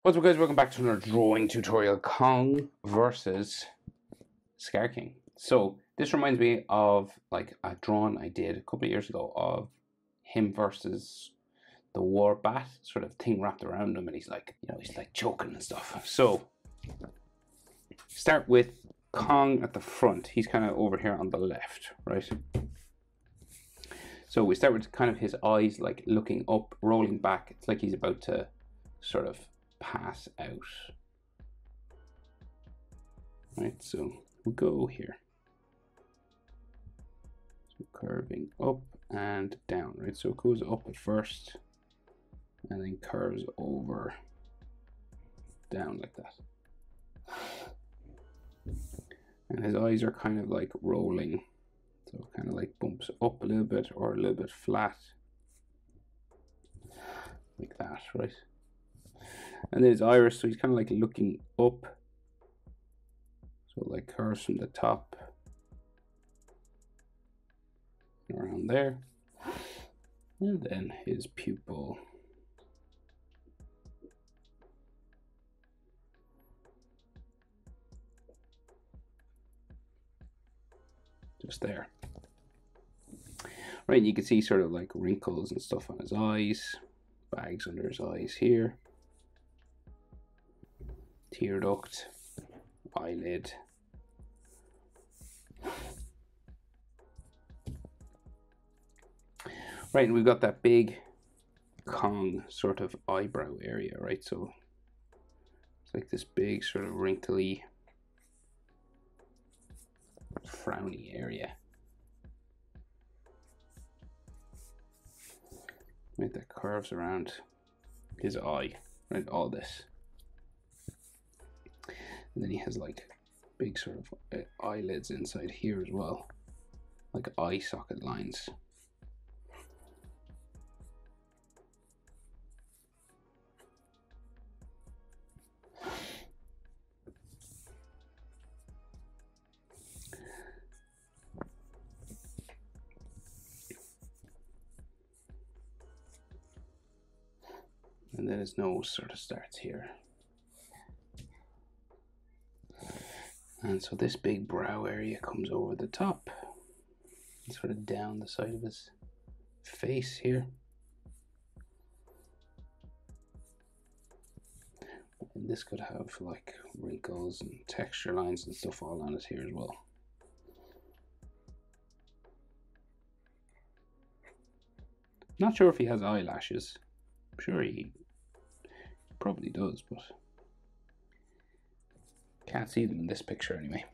What's up, guys? Welcome back to another drawing tutorial. Kong versus Skar King. So this reminds me of like a drawing I did a couple of years ago of him versus the war bat sort of thing wrapped around him, and he's like, he's like choking and stuff. So start with Kong at the front. He's kind of over here on the left, right? So we start with kind of his eyes like looking up, rolling back. It's like he's about to sort of pass out. Right, so we'll go here. So curving up and down, right? So it goes up at first and then curves over down like that. And his eyes are kind of like rolling. So kind of like bumps up a little bit or a little bit flat. Like that, right? And then his iris, so he's kind of like looking up. So like curves from the top around there. And then his pupil. Just there. Right, and you can see sort of like wrinkles and stuff on his eyes, bags under his eyes here, tear duct, eyelid. Right, and we've got that big Kong sort of eyebrow area, right? So it's like this big sort of wrinkly, frowny area. Right, that curves around his eye, right? All this. And then he has like big sort of eyelids inside here as well, like eye socket lines. And then his nose sort of starts here. And so this big brow area comes over the top and sort of down the side of his face here. And this could have like wrinkles and texture lines and stuff all on it here as well. Not sure if he has eyelashes. I'm sure he probably does, but can't see them in this picture anyway.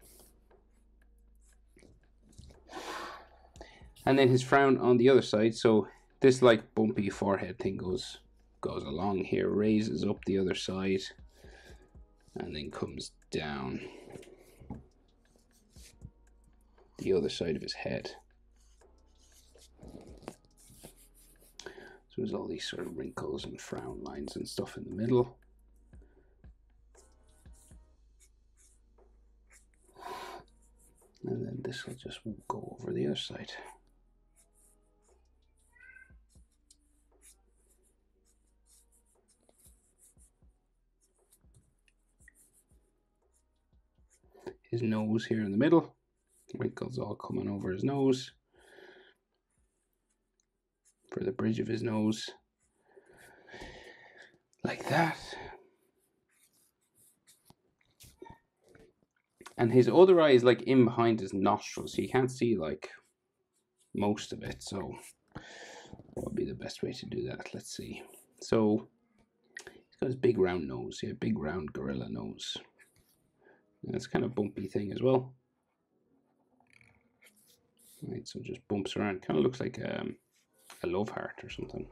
And then his frown on the other side. So this like bumpy forehead thing goes along here, raises up the other side, and then comes down the other side of his head. So there's all these sort of wrinkles and frown lines and stuff in the middle. And then this will just go over the other side. His nose here in the middle, wrinkles all coming over his nose for the bridge of his nose, like that. And his other eye is like in behind his nostrils, so you can't see like most of it. So what would be the best way to do that? Let's see. So he's got his big round nose, yeah, big round gorilla nose. And it's kind of bumpy thing as well. Right, so just bumps around. Kind of looks like a love heart or something.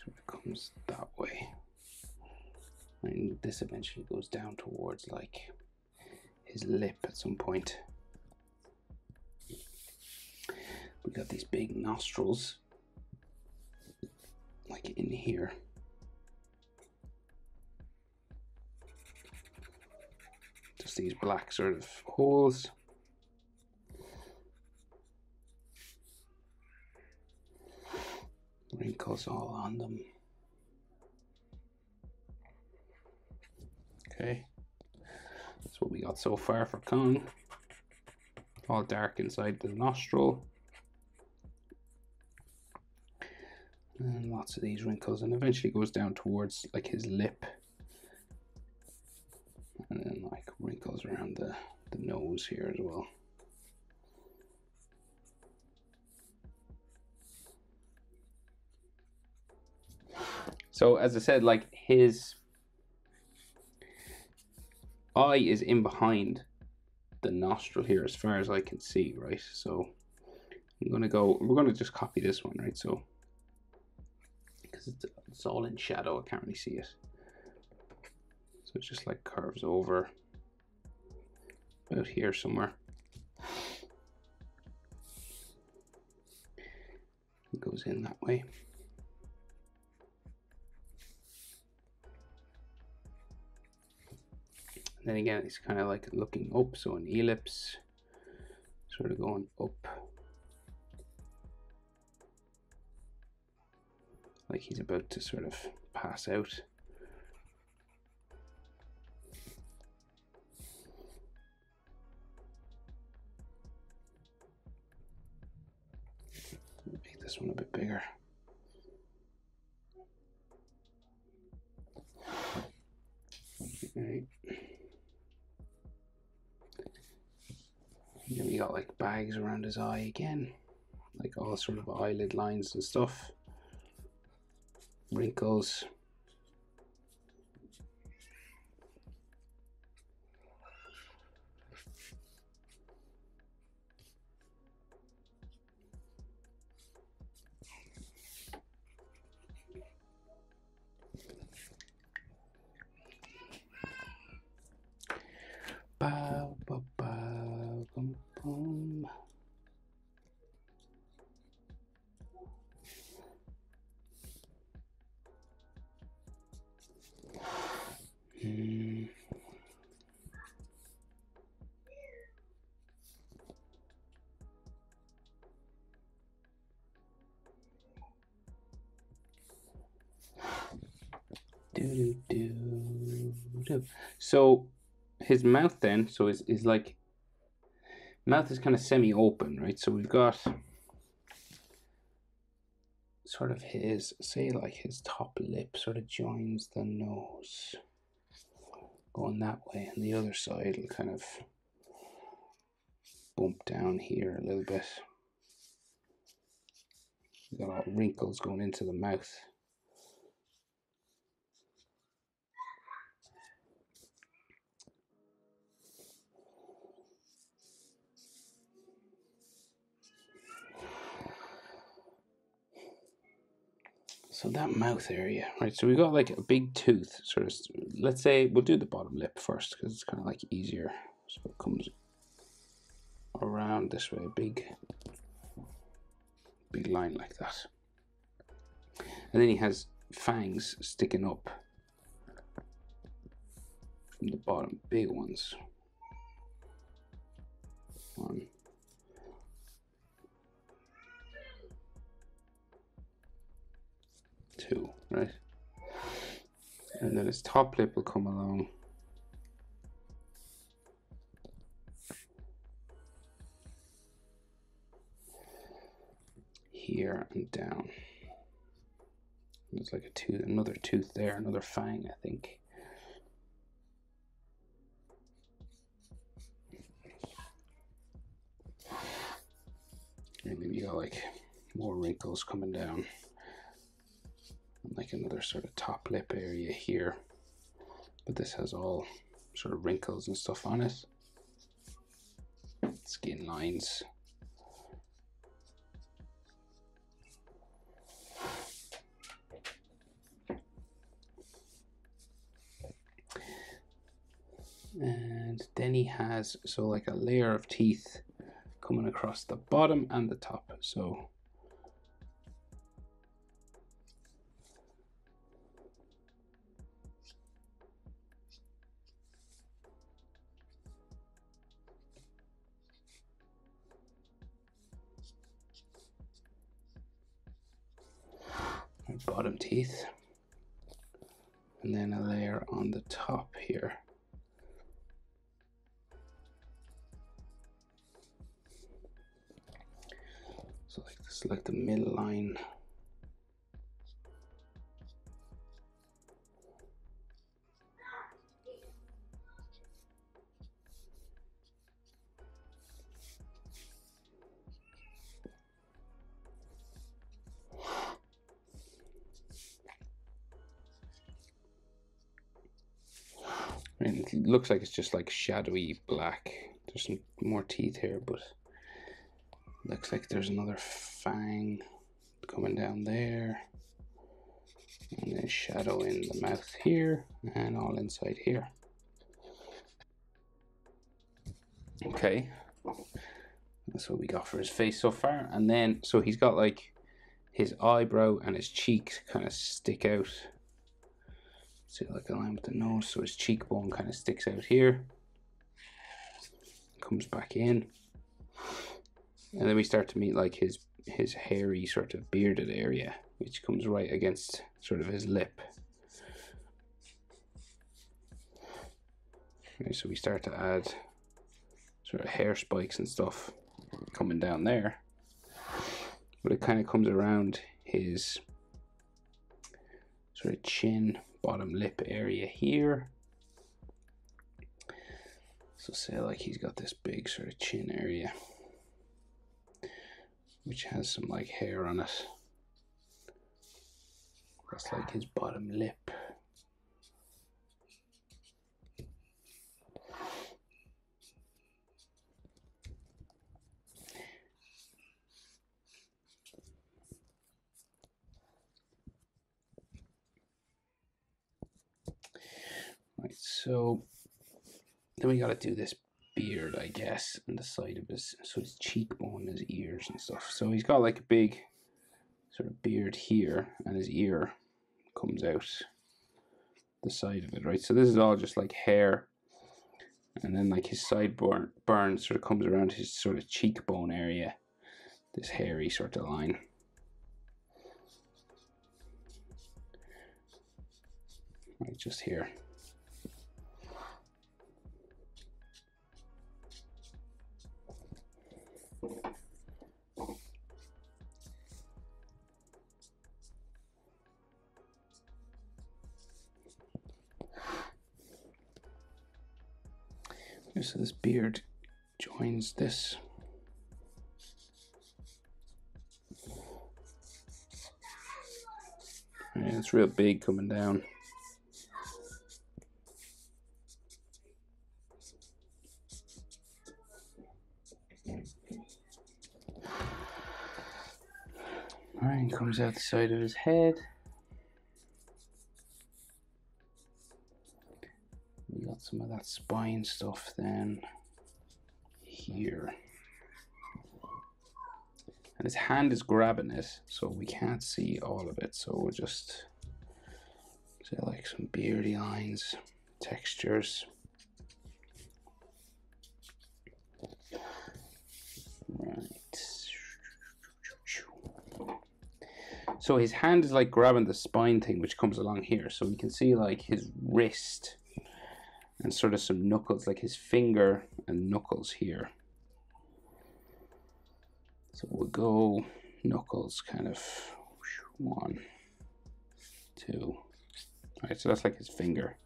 Sort of comes that way. And this eventually goes down towards like his lip at some point. We got these big nostrils like in here. just these black sort of holes. Wrinkles all on them. Okay, that's what we got so far for Kong. All dark inside the nostril. And lots of these wrinkles, and eventually goes down towards like his lip. And then like wrinkles around the nose here as well. So as I said, like his eye is in behind the nostril here as far as I can see, right? So we're gonna just copy this one, right? So because it's all in shadow, I can't really see it. So it just like curves over about here somewhere. It goes in that way. And then again, it's kind of like looking up, so an ellipse, sort of going up. Like he's about to sort of pass out. Make this one a bit bigger. Right. And then we got like bags around his eye again, like all sort of eyelid lines and stuff. Wrinkles. Bow, bow, bow, boom, boom. Do, do, do. So his mouth then, so is like, mouth is kind of semi-open, right? So we've got sort of his, say like his top lip sort of joins the nose, going that way, and the other side will kind of bump down here a little bit. We've got all wrinkles going into the mouth. So that mouth area, right? So we got like a big tooth, sort of. Let's say we'll do the bottom lip first because it's kind of like easier. So it comes around this way, a big line like that, and then he has fangs sticking up from the bottom, big ones. 1, 2, right? And then his top lip will come along here and down. There's like a tooth, another tooth there, another fang, I think. And then you got like more wrinkles coming down, and like another sort of top lip area here. But this has all sort of wrinkles and stuff on it. Skin lines. And then he has, so like a layer of teeth coming across the bottom and the top. So bottom teeth. And then a layer on the top here. So like this is like the middle line. And it looks like it's just like shadowy black. There's some more teeth here, but looks like there's another fang coming down there. And then shadow in the mouth here and all inside here. Okay, that's what we got for his face so far. And then, so he's got like his eyebrow and his cheeks kind of stick out. See, like a line with the nose, so his cheekbone kind of sticks out here, comes back in, and then we start to meet like his hairy sort of bearded area, which comes right against sort of his lip. Okay, so we start to add sort of hair spikes and stuff coming down there, but it kind of comes around his sort of chin, bottom lip area here. So say like he's got this big sort of chin area which has some like hair on it. That's like his bottom lip. Right, so then we gotta do this beard, I guess, on the side of his, so his cheekbone, his ears and stuff. So he's got like a big sort of beard here, and his ear comes out the side of it, right? So this is all just like hair, and then like his sideburn sort of comes around his sort of cheekbone area, this hairy sort of line. Right, just here. So this beard joins this. And it's real big coming down. Alright, comes out the side of his head. We got some of that spine stuff then here. And his hand is grabbing it, so we can't see all of it. So we'll just say like some beardy lines, textures. Right. So his hand is like grabbing the spine thing which comes along here. So we can see like his wrist and sort of some knuckles, like his finger and knuckles here. So we'll go knuckles kind of 1, 2. Alright, so that's like his finger.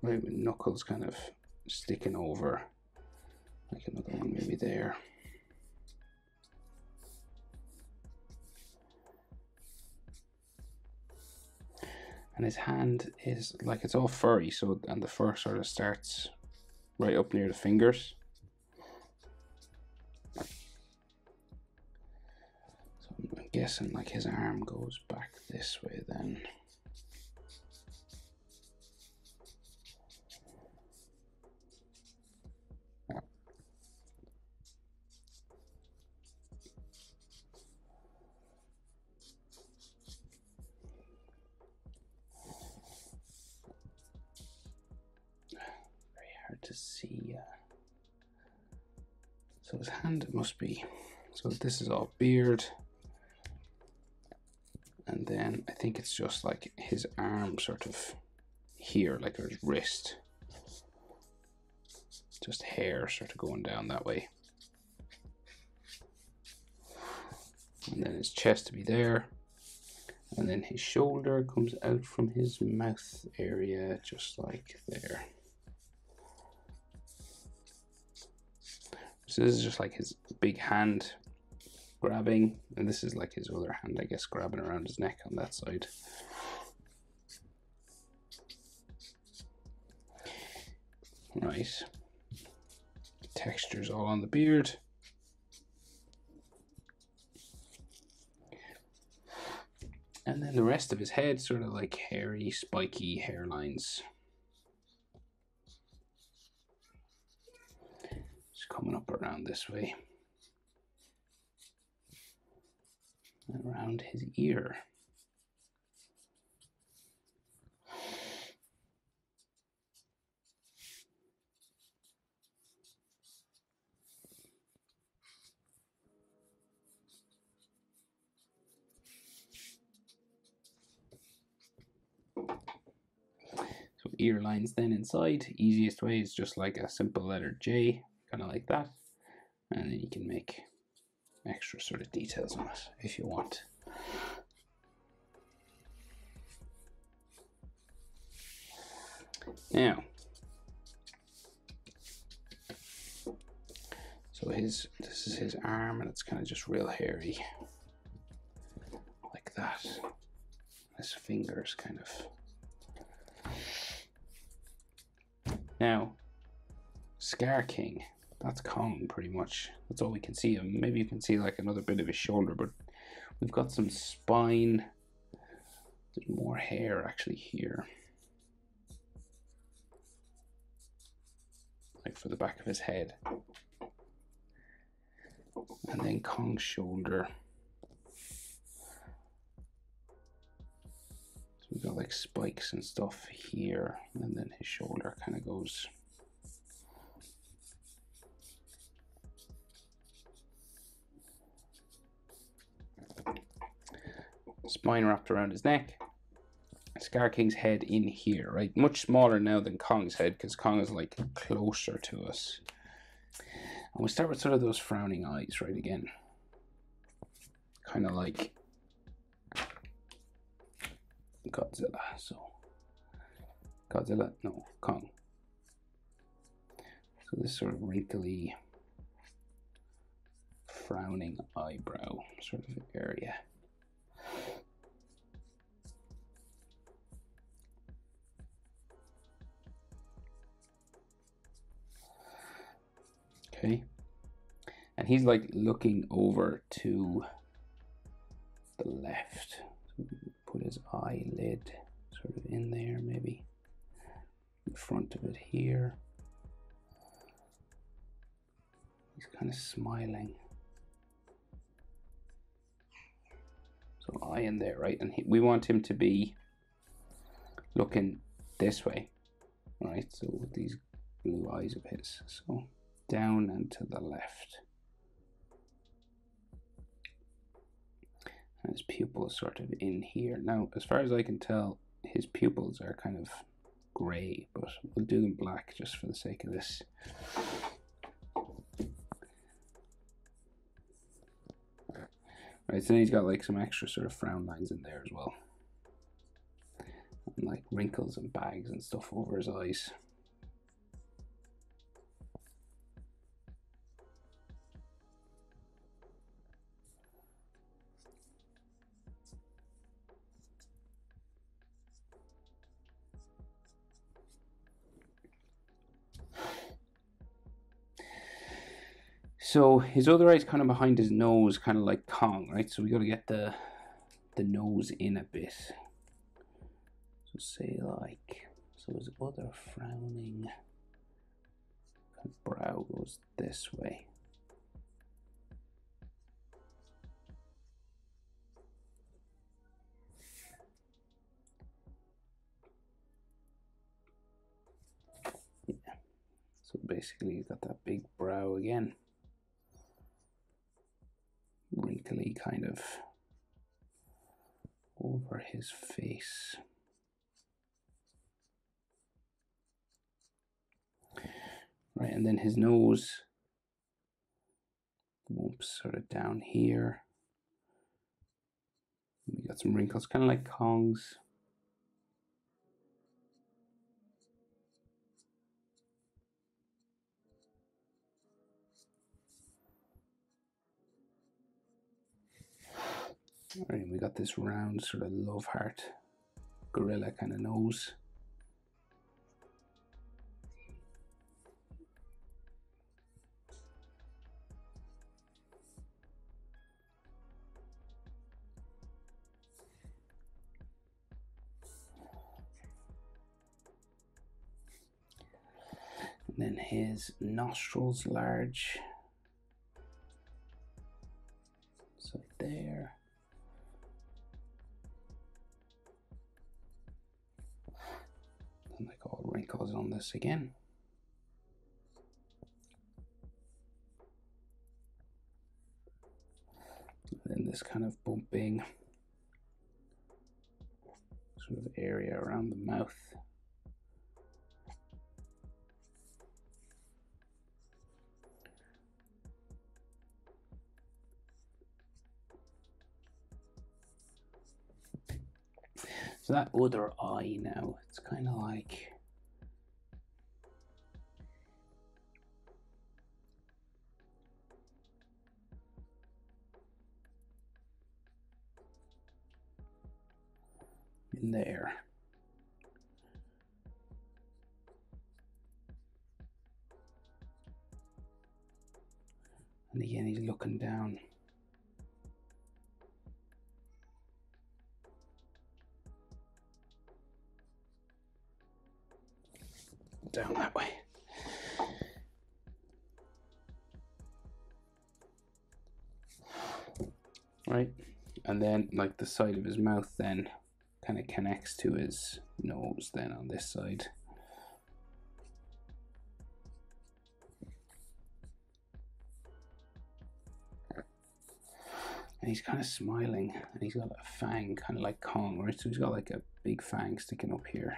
Right, with knuckles kind of sticking over, like another one maybe there. And his hand is like, it's all furry, so, and the fur sort of starts right up near the fingers. So I'm guessing like his arm goes back this way then. To see, so his hand must be So this is all beard. And then I think it's just like his arm sort of here, like his wrist. Just hair sort of going down that way. And then his chest to be there. And then his shoulder comes out from his mouth area, just like there. So this is just like his big hand grabbing, and this is like his other hand, I guess, grabbing around his neck on that side. Right. Textures all on the beard. And then the rest of his head, sort of like hairy, spiky hairlines. Just coming up around this way. And around his ear. So ear lines then inside. Easiest way is just like a simple letter J, kind of like that. And then you can make extra sort of details on it if you want. Now, so this is his arm, and it's kind of just real hairy, like that. His fingers kind of. Now, Skar King, that's Kong pretty much. That's all we can see of him. Maybe you can see like another bit of his shoulder, but we've got some spine. There's more hair actually here. Like for the back of his head. And then Kong's shoulder. So we've got like spikes and stuff here, and then his shoulder kind of goes. Spine wrapped around his neck. Skar King's head in here, right? Much smaller now than Kong's head, because Kong is like closer to us. And we start with sort of those frowning eyes, right? Again, kind of like Godzilla. So Godzilla, no, Kong. So this sort of wrinkly, frowning eyebrow sort of area. Okay, and he's like looking over to the left. So put his eyelid sort of in there, maybe in front of it here. He's kind of smiling. So eye in there, right? And we want him to be looking this way, right? So with these blue eyes of his, so down and to the left. And his pupils sort of in here. Now, as far as I can tell, his pupils are kind of grey, but we'll do them black just for the sake of this. Right, so then he's got like some extra sort of frown lines in there as well. And like wrinkles and bags and stuff over his eyes. So his other eye's kind of behind his nose, kind of like Kong, right? So we got to get the nose in a bit. So say like, so his other frowning kind of brow goes this way. Yeah. So basically he's got that big brow again. wrinkly kind of over his face. Right, and then his nose bumps sort of down here. We got some wrinkles, kind of like Kong's. All right, we got this round sort of love heart, gorilla kind of nose. And then his nostrils large. So there. And like all wrinkles on this again. And then this kind of bumping sort of area around the mouth. So that other eye now, it's kind of like in there. And again, he's looking down. Down that way. Right, and then like the side of his mouth then kind of connects to his nose then on this side. And he's kind of smiling, and he's got a fang kind of like Kong, right? So he's got like a big fang sticking up here.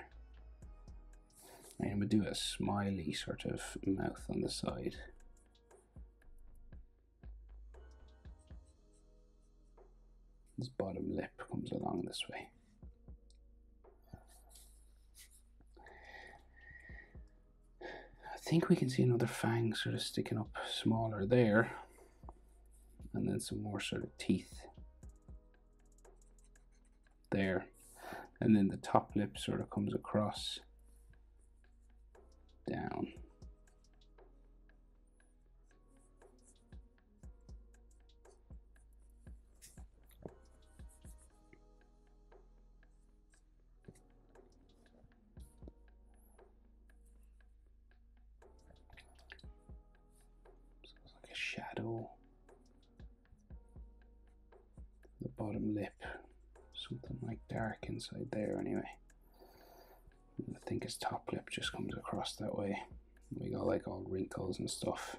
And we'll do a smiley sort of mouth on the side. His bottom lip comes along this way. I think we can see another fang sort of sticking up smaller there. And then some more sort of teeth there. And then the top lip sort of comes across down. So it's like a shadow. The bottom lip, something like dark inside there anyway. And I think his top lip just comes across that way. We got like all wrinkles and stuff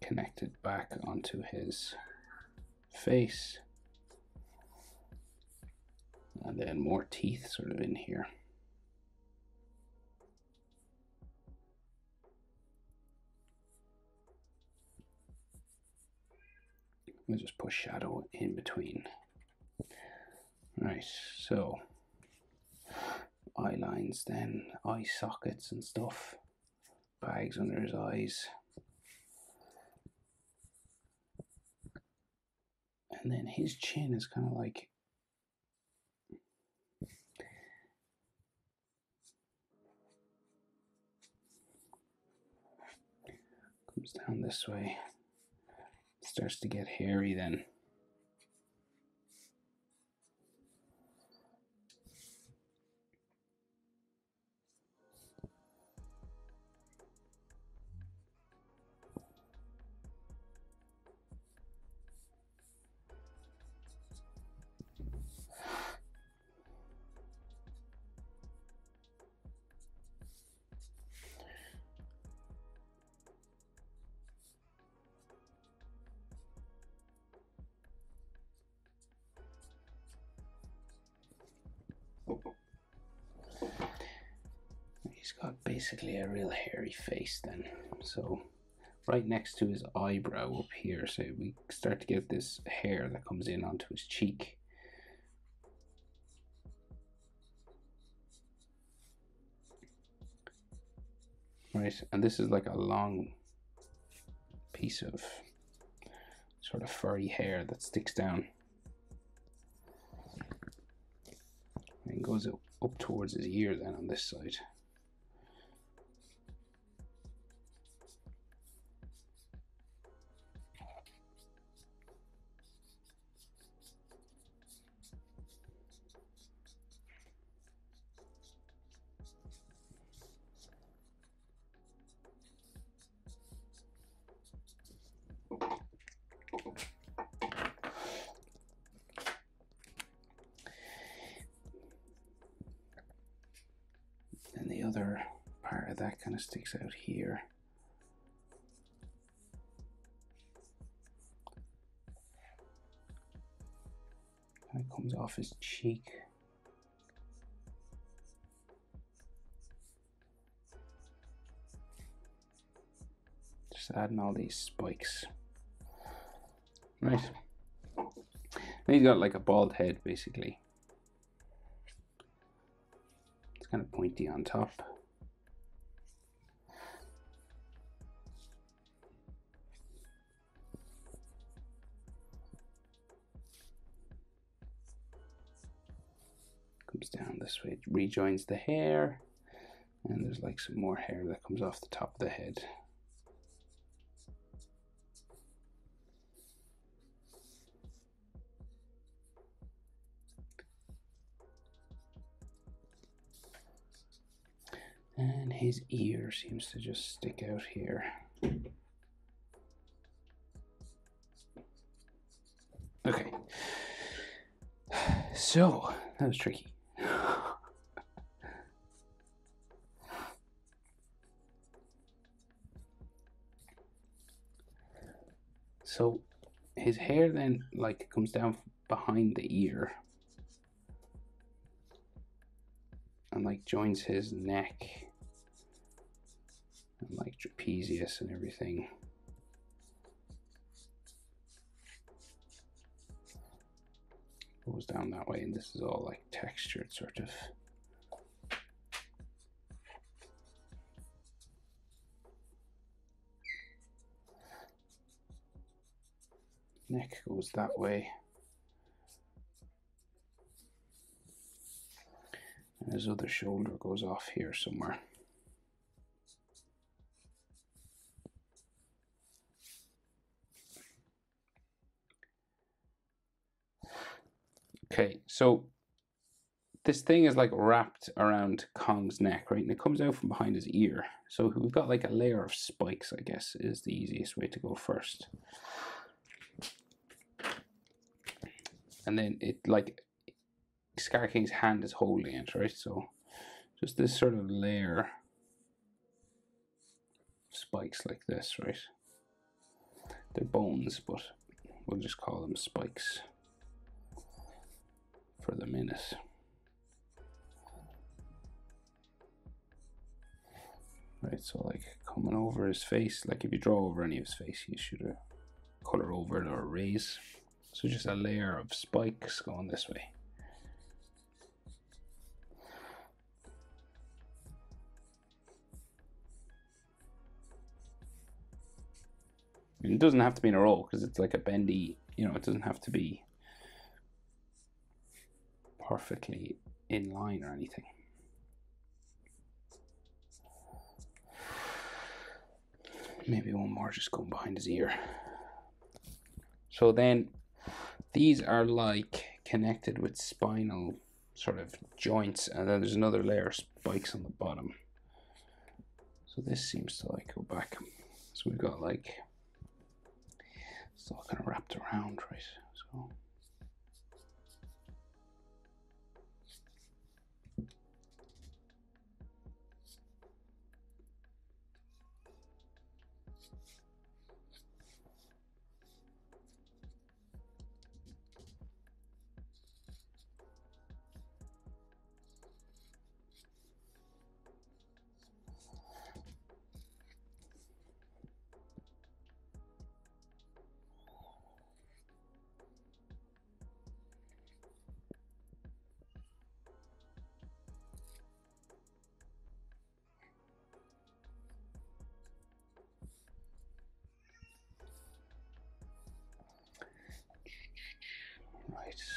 connected back onto his face. And then more teeth sort of in here. We'll just put shadow in between. Right, so eye lines then, eye sockets and stuff, bags under his eyes. And then his chin is kind of like comes down this way. Starts to get hairy then. he's got basically a real hairy face then. So right next to his eyebrow up here, so we start to get this hair that comes in onto his cheek. Right, and this is like a long piece of sort of furry hair that sticks down and goes up towards his ear then on this side. And the other part of that kind of sticks out here. Kind of comes off his cheek. Just adding all these spikes. Right. And he's got like a bald head basically. It's kind of pointy on top. Comes down this way, it rejoins the hair, and there's like some more hair that comes off the top of the head. And his ear seems to just stick out here. Okay. So, that was tricky. So, his hair then like comes down behind the ear and like joins his neck and like trapezius and everything. Goes down that way, and this is all like textured sort of. Neck goes that way. And his other shoulder goes off here somewhere. Okay, so this thing is like wrapped around Kong's neck, right? And it comes out from behind his ear. So we've got like a layer of spikes, I guess, is the easiest way to go first. And then it like Skar King's hand is holding it, right? So just this sort of layer of spikes like this, right? They're bones, but we'll just call them spikes for the minute. Right, so like coming over his face, like if you draw over any of his face, you should color over it or erase. So just a layer of spikes going this way. And it doesn't have to be in a row because it's like a bendy, you know, it doesn't have to be perfectly in line or anything. Maybe one more just going behind his ear. So then these are like connected with spinal sort of joints, and then there's another layer of spikes on the bottom. So this seems to like go back. So we've got like, it's all kind of wrapped around, right? So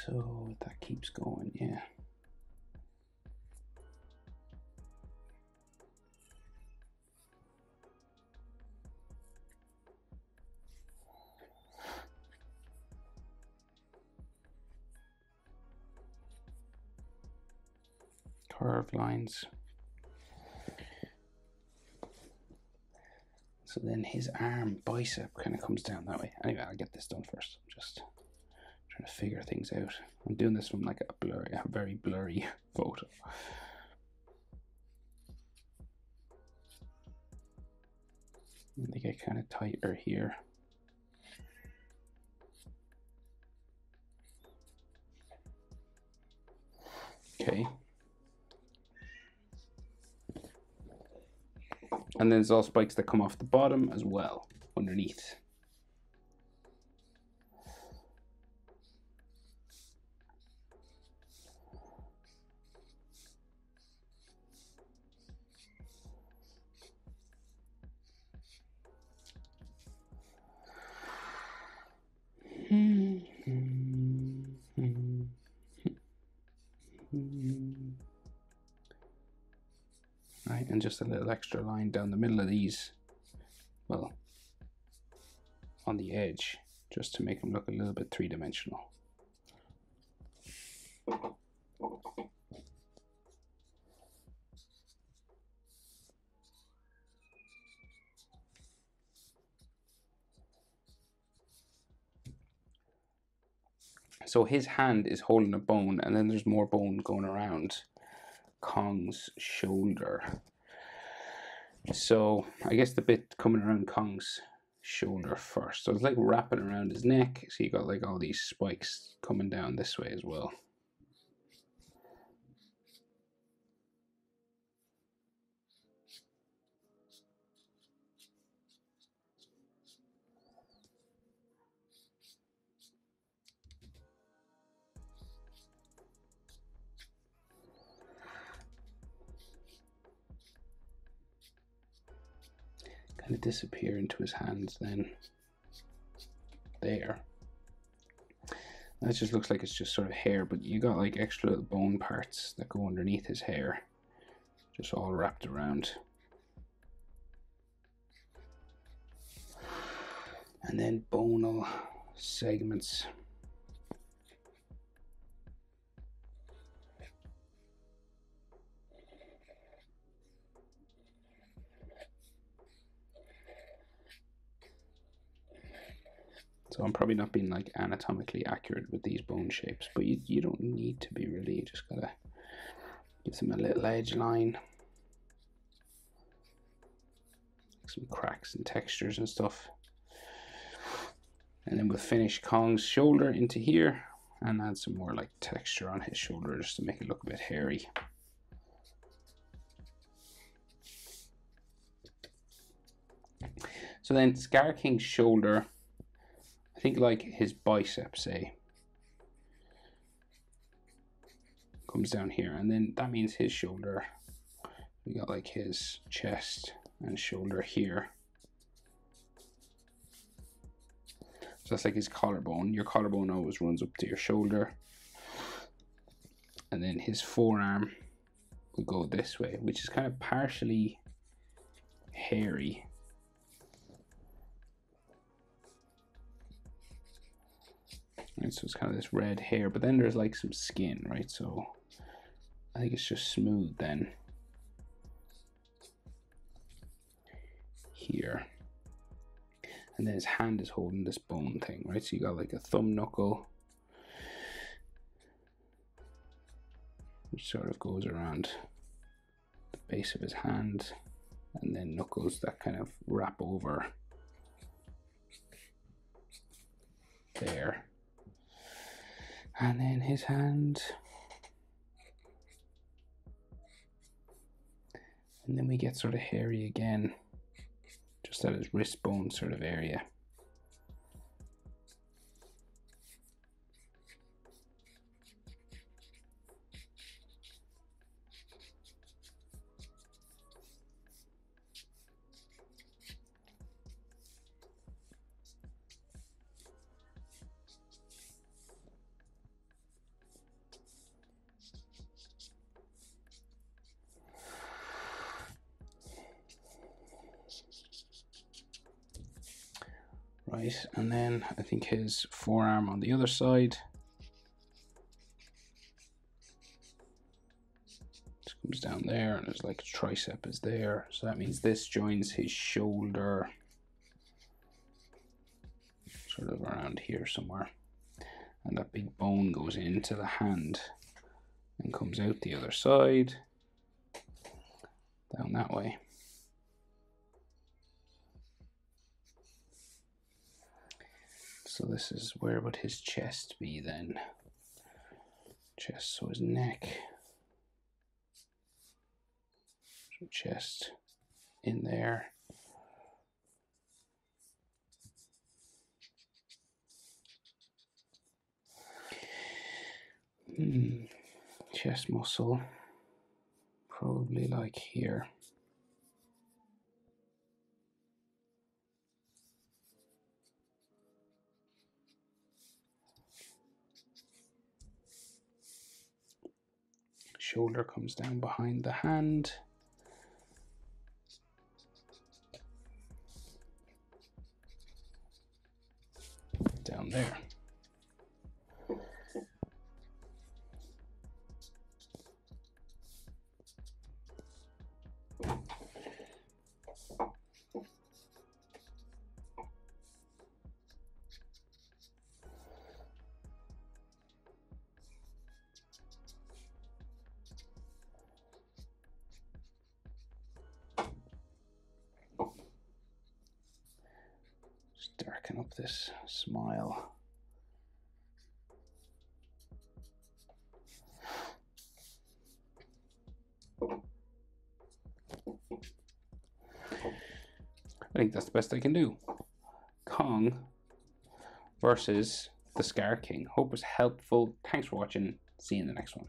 So that keeps going, yeah. Curved lines. So then his arm, bicep, kind of comes down that way. Anyway, I'll get this done first. I'm just trying to figure things out. I'm doing this from like a very blurry photo. And they get kind of tighter here. Okay. And then there's all spikes that come off the bottom as well, underneath. Right, and just a little extra line down the middle of these, well, on the edge, just to make them look a little bit three-dimensional. So his hand is holding a bone, and then there's more bone going around Kong's shoulder. So I guess the bit coming around Kong's shoulder first. So it's like wrapping around his neck. So you got like all these spikes coming down this way as well. Kind of disappear into his hands then. There. That just looks like it's just sort of hair, but you got like extra little bone parts that go underneath his hair, just all wrapped around. And then bonal segments. So I'm probably not being like anatomically accurate with these bone shapes, but you don't need to be really. You just gotta give them a little edge line, some cracks and textures and stuff. And then we'll finish Kong's shoulder into here and add some more like texture on his shoulder just to make it look a bit hairy. So then Skar King's shoulder, I think like his bicep, say, comes down here, and then that means his shoulder, we got like his chest and shoulder here. So that's like his collarbone. Your collarbone always runs up to your shoulder. And then his forearm will go this way, which is kind of partially hairy. Right, so it's kind of this red hair, but then there's like some skin, right? So I think it's just smooth then. Here. And then his hand is holding this bone thing, right? So you got like a thumb knuckle, which sort of goes around the base of his hand, and then knuckles that kind of wrap over there. And then his hand. And then we get sort of hairy again, just at his wrist bone sort of area. Right, and then I think his forearm on the other side. Just comes down there, and there's like a tricep is there. So that means this joins his shoulder, sort of around here somewhere. And that big bone goes into the hand and comes out the other side, down that way. So this is where would his chest be then? Chest, so his neck. So chest in there. Chest muscle, probably like here. Shoulder comes down behind the hand. Down there. Just darken up this smile. I think that's the best I can do. Kong versus the Skar King. Hope it was helpful. Thanks for watching. See you in the next one.